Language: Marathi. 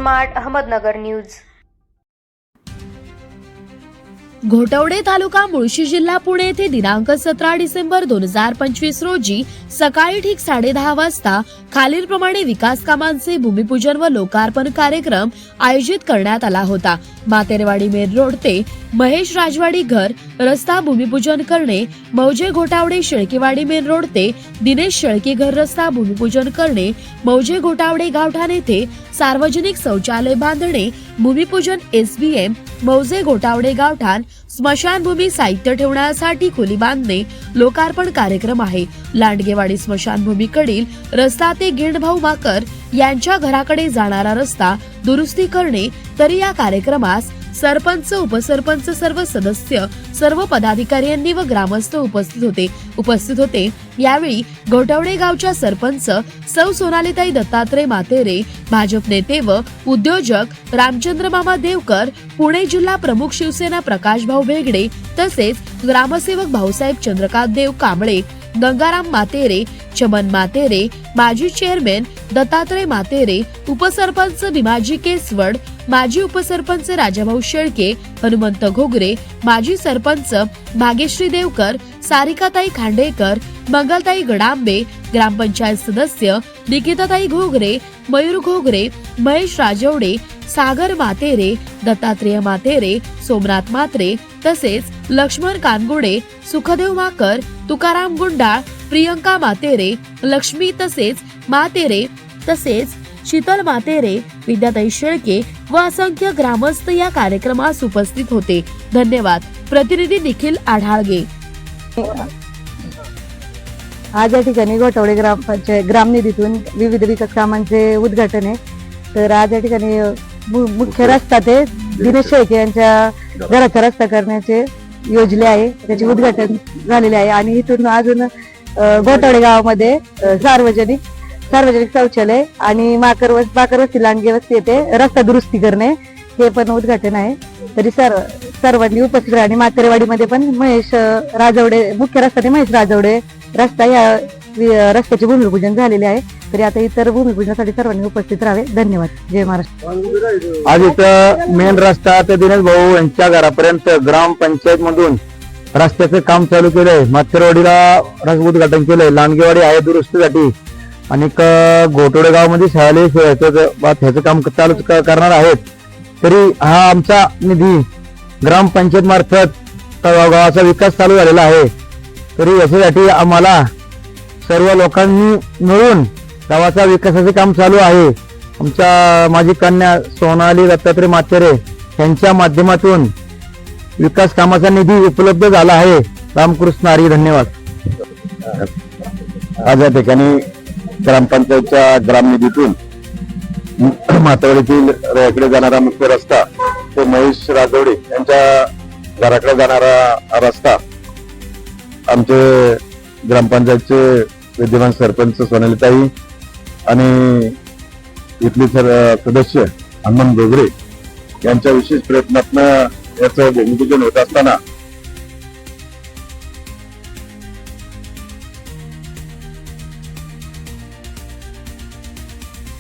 Smart Ahmednagar news. घोटवडे तालुका मुळशी जिल्हा पुणे येथे दिनांक 17 डिसेंबर 2025 रोजी सकाळी ठीक 10:30 वाजता खालीलप्रमाणे विकास कामांचे भूमिपूजन व लोकार्पण कार्यक्रम आयोजित करण्यात आला होता। मातेरवाडी मेन रोड ते महेश राजवाडी घर रस्ता भूमिपूजन करणे, मौजे घोटावडे शेळकेवाडी मेन रोड ते दिनेश शेळके घर रस्ता भूमिपूजन करणे, मौजे घोटावडे गावठाण येथे सार्वजनिक शौचालय बांधणे भूमिपूजन, SBM मौजे घोटावडे गावठाण स्मशानभूमी साहित्य ठेवण्यासाठी खोली बांधणे लोकार्पण कार्यक्रम आहे। लांडगेवाडी स्मशानभूमीकडील रस्ता ते गिंडभाऊ माकर यांच्या घराकडे जाणारा रस्ता दुरुस्ती करणे। तरी या कार्यक्रमास सरपंच, उपसरपंच, सर्व सदस्य, सर्व पदाधिकारी व ग्रामस्थ उपस्थित होते। यावेळी घोटवडे गावच्या सरपंच सौ सोनालीताई दत्तात्रय मातेरे, भाजप नेते व उद्योजक रामचंद्र मामा देवकर, पुणे जिल्हा प्रमुख शिवसेना प्रकाश भाऊ भेगडे तसेच ग्रामसेवक भाऊसाहेब चंद्रकांत देव कांबळे, गंगाराम मातेरे, चमन मातेरे, माजी चेअरमॅन दत्तात्रय मातेरे, उपसरपंच भीमाजी केसवड, माजी उपसरपंच राजाभाऊ शेळके, हनुमंत घोगरे, माजी सरपंच भाग्यश्री देवकर, सारिकाताई खांडेकर, मंगलताई गडांबे, ग्रामपंचायत सदस्य निकिताताई घोगरे, मयूर घोगरे, महेश राजवडे, सागर मातेरे, दत्तात्रेय मातेरे, सोमनाथ मात्रे तसेच लक्ष्मण कानगुडे, सुखदेव माकर, तुकाराम गुंडाळ, प्रियंका मातेरे, लक्ष्मी तसेच मातेरे तसेच शीतल मातेरे, विद्याताई शेळके व असंख्य ग्रामस्थ या कार्यक्रमास उपस्थित होते। धन्यवाद। प्रतिनिधी निखिल आढाळगे। आज या ठिकाणी घोटवडे ग्रामपंचायत ग्रामनिधीतून विविध विकास कामांचे उद्घाटन आहे। तर आज या ठिकाणी मुख्य रस्ता ते दिनेश शेळके यांच्या घराचा रस्ता करण्याचे योजले आहे, त्याचे उद्घाटन झालेले आहे। आणि इथून अजून घोटवडे गावामध्ये सार्वजनिक शौचालय आणि माकर वस्ती लांडगे वस्ती येथे रस्ता दुरुस्ती करणे हे पण उद्घाटन आहे। तरी सर्वांनी उपस्थित आणि मातेरवाडीमध्ये पण महेश राजवडे मुख्य रस्ता ते महेश राजवडे रस्ता या रस्त्याचे भूमिपूजन झालेले आहे। तरी आता इतर भूमिपूजनासाठी सर्वांनी उपस्थित राहावे। धन्यवाद। जय महाराष्ट्र। आज इथं मेन रस्ता ते दिनेश भाऊ यांच्या घरापर्यंत ग्रामपंचायत मधून रस्त्याचं काम चालू केलंय। मातेरवाडीला उद्घाटन केलंय, लांडगेवाडी आहे दुरुस्तीसाठी आणि घोटवडे गावामध्ये शालेय ह्याचं काम चालू करणार आहेत। तरी हा आमचा निधी ग्रामपंचायत मार्फत गावाचा विकास चालू झालेला आहे। तरी याच्यासाठी आम्हाला सर्व लोकांनी मिळून गावाचा विकासाचे काम चालू आहे। आमच्या माजी कन्या सोनाली दत्तात्रय मातेरे यांच्या माध्यमातून विकास कामाचा निधी उपलब्ध झाला आहे। रामकृष्ण हरी। धन्यवाद। आज या ठिकाणी ग्रामपंचायतच्या ग्रामनिधीतून मातेवाडीतील रोकडे जाणारा मुख्य रस्ता तो महेश राजवडे यांच्या घराकडे जाणारा रस्ता आमचे ग्रामपंचायतचे विद्यमान सरपंच सोनालीताई आणि इथले सदस्य हनुमंत घोगरे यांच्या विशेष प्रयत्नातून याचं भूमिपूजन होत असताना